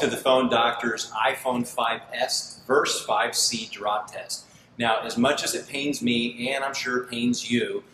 to the Phone Doctor's iPhone 5S versus 5C drop test. Now, as much as it pains me, and I'm sure it pains you,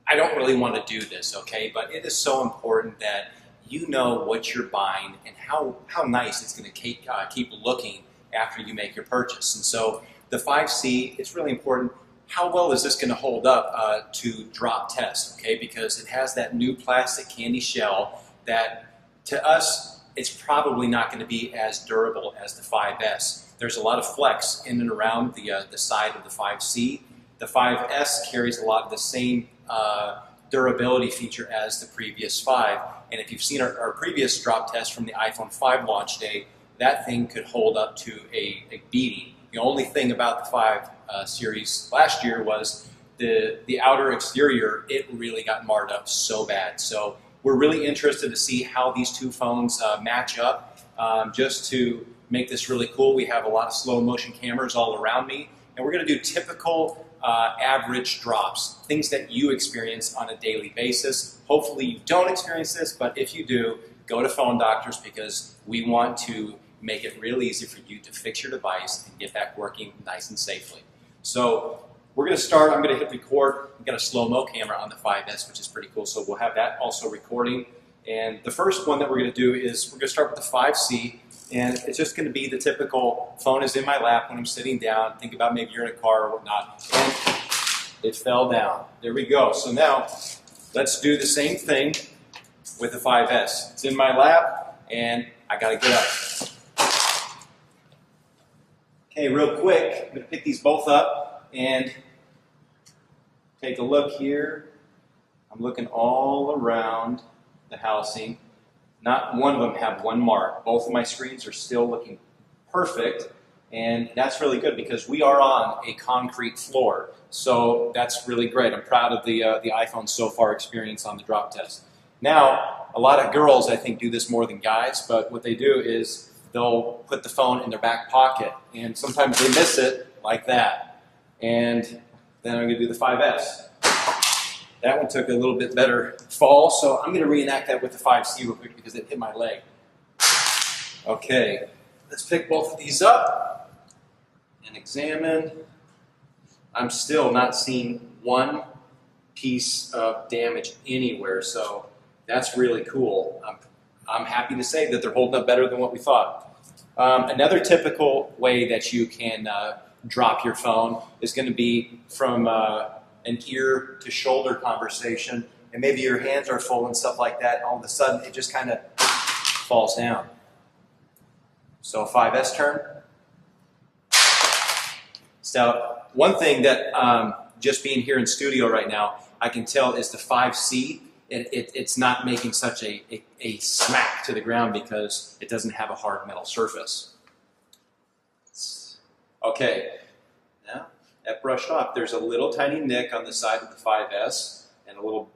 I don't really want to do this, okay? But it is so important that you know what you're buying and how nice it's going to keep looking after you make your purchase. And so the 5C, it's really important. How well is this going to hold up to drop test, okay? Because it has that new plastic candy shell that, to us, it's probably not going to be as durable as the 5S. There's a lot of flex in and around the side of the 5C. The 5S carries a lot of the same durability feature as the previous 5. And if you've seen our previous drop test from the iPhone 5 launch day, that thing could hold up to a beating. The only thing about the 5 series last year was the outer exterior, it really got marred up so bad. So we're really interested to see how these two phones match up. Just to make this really cool, we have a lot of slow motion cameras all around me, and we're going to do typical average drops, things that you experience on a daily basis. Hopefully you don't experience this, but if you do, go to Phone Doctors, because we want to make it real easy for you to fix your device and get back working nice and safely. So we're going to start. I'm going to hit record. We've got a slow-mo camera on the 5S, which is pretty cool, so we'll have that also recording. And the first one that we're going to do is we're going to start with the 5C, and it's just going to be the typical phone is in my lap when I'm sitting down. Think about maybe you're in a car or whatnot, and it fell down. There we go. So now let's do the same thing with the 5S. It's in my lap, and I got to get up. Okay, real quick, I'm going to pick these both up and take a look here. I'm looking all around the housing. Not one of them have one mark. Both of my screens are still looking perfect, and that's really good because we are on a concrete floor. So that's really great. I'm proud of the iPhone so far experience on the drop test. Now, a lot of girls, I think, do this more than guys, but what they do is they'll put the phone in their back pocket, and sometimes they miss it like that. And then I'm going to do the 5S. That one took a little bit better fall, so I'm going to reenact that with the 5C real quick because it hit my leg. Okay, let's pick both of these up and examine. I'm still not seeing one piece of damage anywhere, so that's really cool. I'm happy to say that they're holding up better than what we thought. Another typical way that you can drop your phone is going to be from an ear to shoulder conversation, and maybe your hands are full and stuff like that. All of a sudden, it just kind of falls down. So 5S turn. So one thing that just being here in studio right now, I can tell is the 5C. It's not making such a smack to the ground because it doesn't have a hard metal surface. Okay, now that brushed off. There's a little tiny nick on the side of the 5S, and a little.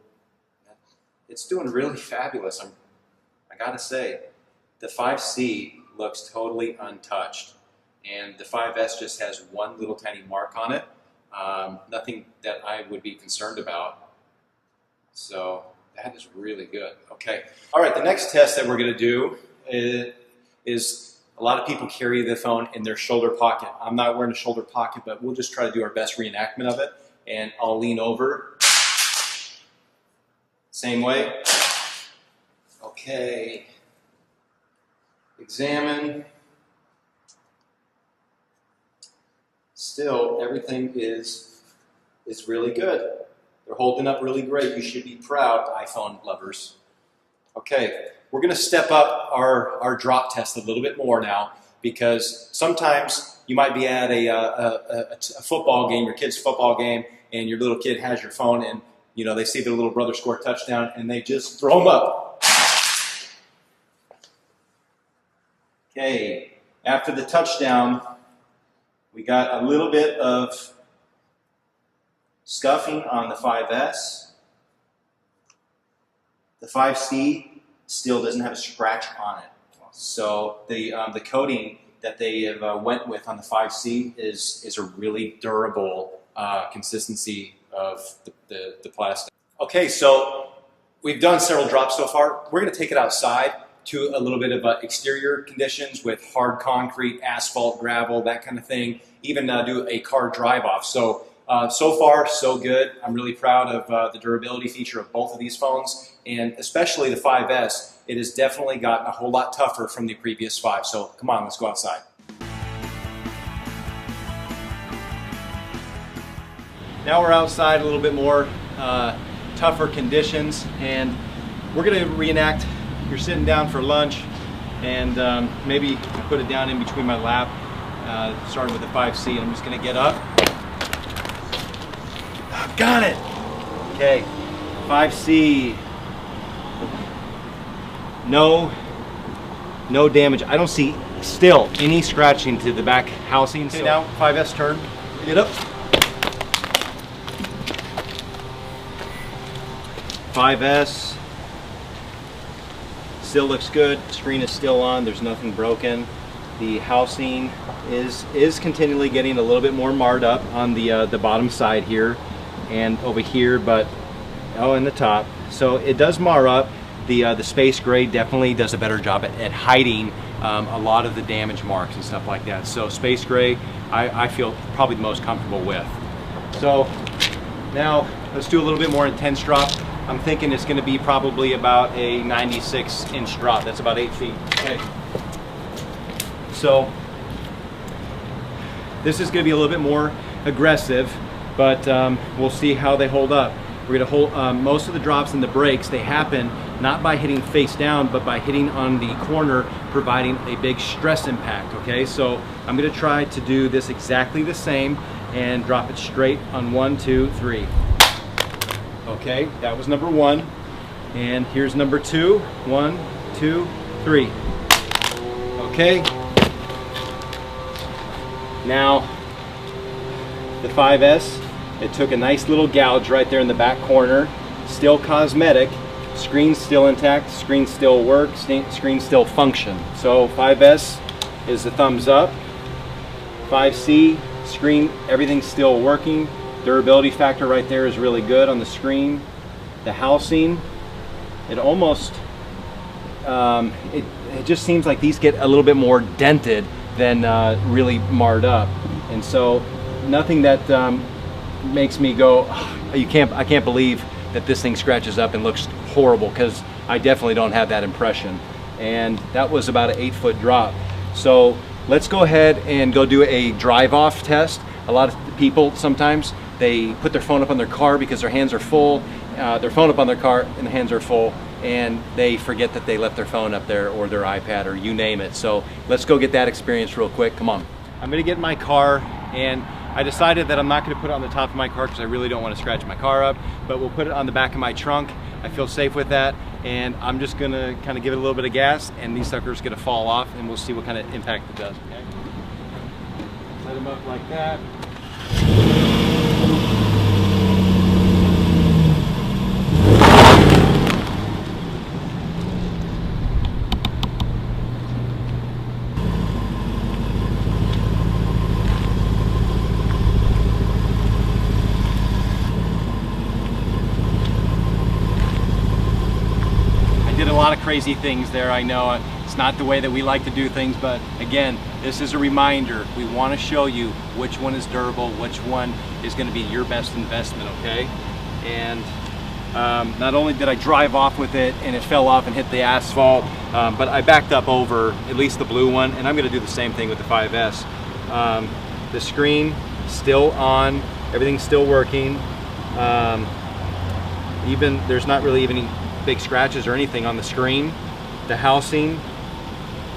It's doing really fabulous. I gotta say, the 5C looks totally untouched, and the 5S just has one little tiny mark on it. Nothing that I would be concerned about. So that is really good. Okay. All right, the next test that we're going to do is a lot of people carry the phone in their shoulder pocket. I'm not wearing a shoulder pocket, but we'll just try to do our best reenactment of it. And I'll lean over. Same way. Okay. Examine. Still, everything is really good. They're holding up really great. You should be proud, iPhone lovers. Okay, we're going to step up our drop test a little bit more now, because sometimes you might be at a football game, your kid's football game, and your little kid has your phone, and they see their little brother score a touchdown, and they just throw them up. Okay, after the touchdown, we got a little bit of scuffing on the 5S. The 5C still doesn't have a scratch on it. So the coating that they have went with on the 5C is a really durable consistency of the plastic. Okay, so we've done several drops so far. We're going to take it outside to a little bit of exterior conditions with hard concrete, asphalt, gravel, that kind of thing. Even do a car drive-off. So so far, so good. I'm really proud of the durability feature of both of these phones, and especially the 5S. It has definitely gotten a whole lot tougher from the previous 5. So come on, let's go outside. Now we're outside, a little bit more tougher conditions, and we're going to reenact. You're sitting down for lunch, and maybe put it down in between my lap, starting with the 5C, and I'm just going to get up. Got it! Okay, 5C. No damage. I don't see still any scratching to the back housing. Okay, now 5S turn. Get up. 5S. Still looks good. Screen is still on. There's nothing broken. The housing is continually getting a little bit more marred up on the bottom side here and over here, but in the top. So it does mar up. The space gray definitely does a better job at hiding a lot of the damage marks and stuff like that. So space gray, I feel probably the most comfortable with. So now let's do a little bit more intense drop. I'm thinking it's going to be probably about a 96-inch drop. That's about 8 feet. Okay. So this is going to be a little bit more aggressive, but we'll see how they hold up. We're going to hold most of the drops in the brakes. They happen not by hitting face down, but by hitting on the corner, providing a big stress impact. Okay, so I'm going to try to do this exactly the same and drop it straight on 1, 2, 3. Okay, that was number 1, and here's number 2. 1, 2, 3. Okay. Now the 5S, it took a nice little gouge right there in the back corner. Still cosmetic. Screen's still intact. Screen still works. Screen still function. So 5S is the thumbs up. 5C screen, everything's still working. Durability factor right there is really good on the screen. The housing, it almost, it just seems like these get a little bit more dented than really marred up. And so nothing that makes me go, oh, I can't believe that this thing scratches up and looks horrible, because I definitely don't have that impression. And that was about an 8-foot drop. So let's go ahead and go do a drive-off test. A lot of people sometimes, they put their phone up on their car because their hands are full, their phone up on their car and the hands are full, and they forget that they left their phone up there or their iPad or you name it. So let's go get that experience real quick. Come on. I'm gonna get in my car, and I decided that I'm not gonna put it on the top of my car because I really don't want to scratch my car up, but we'll put it on the back of my trunk. I feel safe with that, and I'm just gonna kind of give it a little bit of gas, and these suckers gonna fall off, and we'll see what kind of impact it does. Okay? Set them up like that. Did a lot of crazy things there. I know it's not the way that we like to do things, but again, this is a reminder. We want to show you which one is durable, which one is going to be your best investment, okay? And not only did I drive off with it and it fell off and hit the asphalt, but I backed up over at least the blue one, and I'm going to do the same thing with the 5S. The screen still on, everything's still working. Even there's not really even any big scratches or anything on the screen. The housing,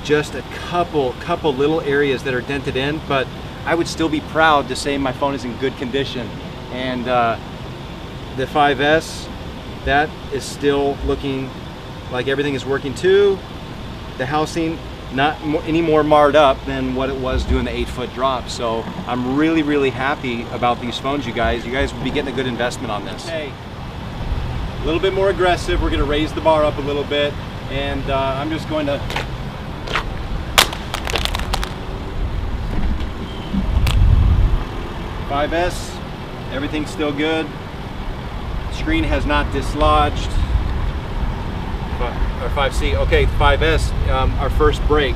just a couple little areas that are dented in, but I would still be proud to say my phone is in good condition. And the 5S, that is still looking like everything is working too. The housing, not any more marred up than what it was doing the 8-foot drop. So I'm really happy about these phones, you guys. You guys will be getting a good investment on this. Okay. A little bit more aggressive. We're going to raise the bar up a little bit, and I'm just going to .5S, everything's still good. Screen has not dislodged. or 5C. Okay, 5S. Our first break.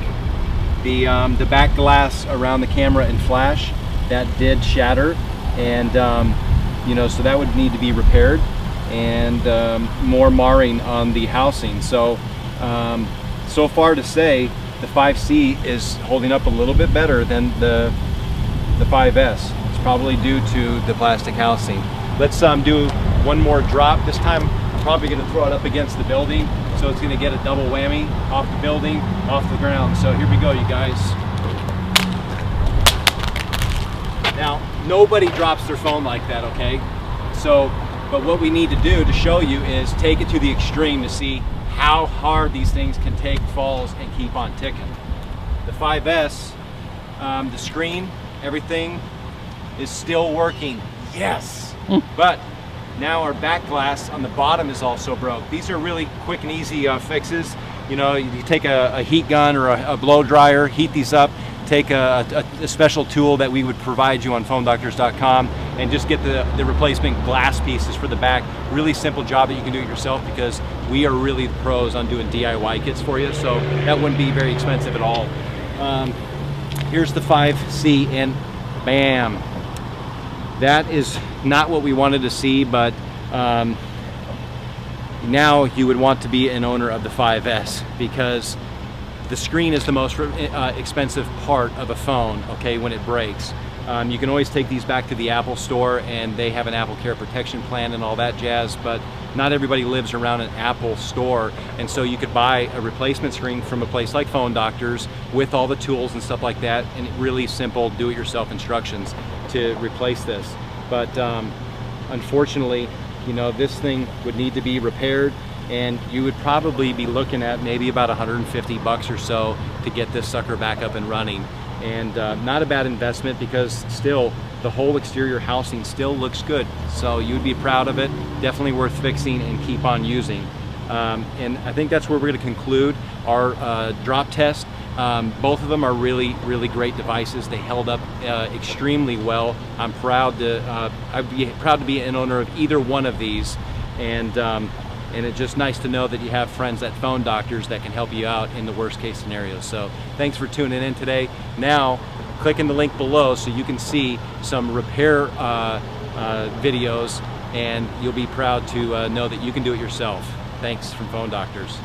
The back glass around the camera and flash, that did shatter, and you know, so that would need to be repaired, and more marring on the housing. So so far to say, the 5C is holding up a little bit better than the 5S. It's probably due to the plastic housing. Let's do one more drop. This time I'm probably going to throw it up against the building, so it's going to get a double whammy off the building, off the ground. So here we go, you guys. Now, nobody drops their phone like that, okay? So, but what we need to do to show you is take it to the extreme to see how hard these things can take falls and keep on ticking. The 5S, the screen, everything is still working. Yes! But now our back glass on the bottom is also broke. These are really quick and easy fixes. You know, you take a heat gun or a blow dryer, heat these up, take a special tool that we would provide you on phonedoctors.com, and just get the replacement glass pieces for the back. Really simple job that you can do it yourself, because we are really the pros on doing DIY kits for you, so that wouldn't be very expensive at all. Here's the 5C, and bam. That is not what we wanted to see, but now you would want to be an owner of the 5S, because the screen is the most expensive part of a phone, okay, when it breaks. You can always take these back to the Apple store, and they have an Apple Care protection plan and all that jazz, but not everybody lives around an Apple store, and so you could buy a replacement screen from a place like Phone Doctors with all the tools and stuff like that, and really simple do-it-yourself instructions to replace this. But unfortunately, you know, this thing would need to be repaired, and you would probably be looking at maybe about 150 bucks or so to get this sucker back up and running. And not a bad investment, because still the whole exterior housing still looks good, so you'd be proud of it. Definitely worth fixing and keep on using. And I think that's where we're going to conclude our drop test. Both of them are really great devices. They held up extremely well. I'm proud to I'd be proud to be an owner of either one of these, and it's just nice to know that you have friends at Phone Doctors that can help you out in the worst case scenarios. So thanks for tuning in today. Now click in the link below so you can see some repair videos, and you'll be proud to know that you can do it yourself. Thanks from Phone Doctors.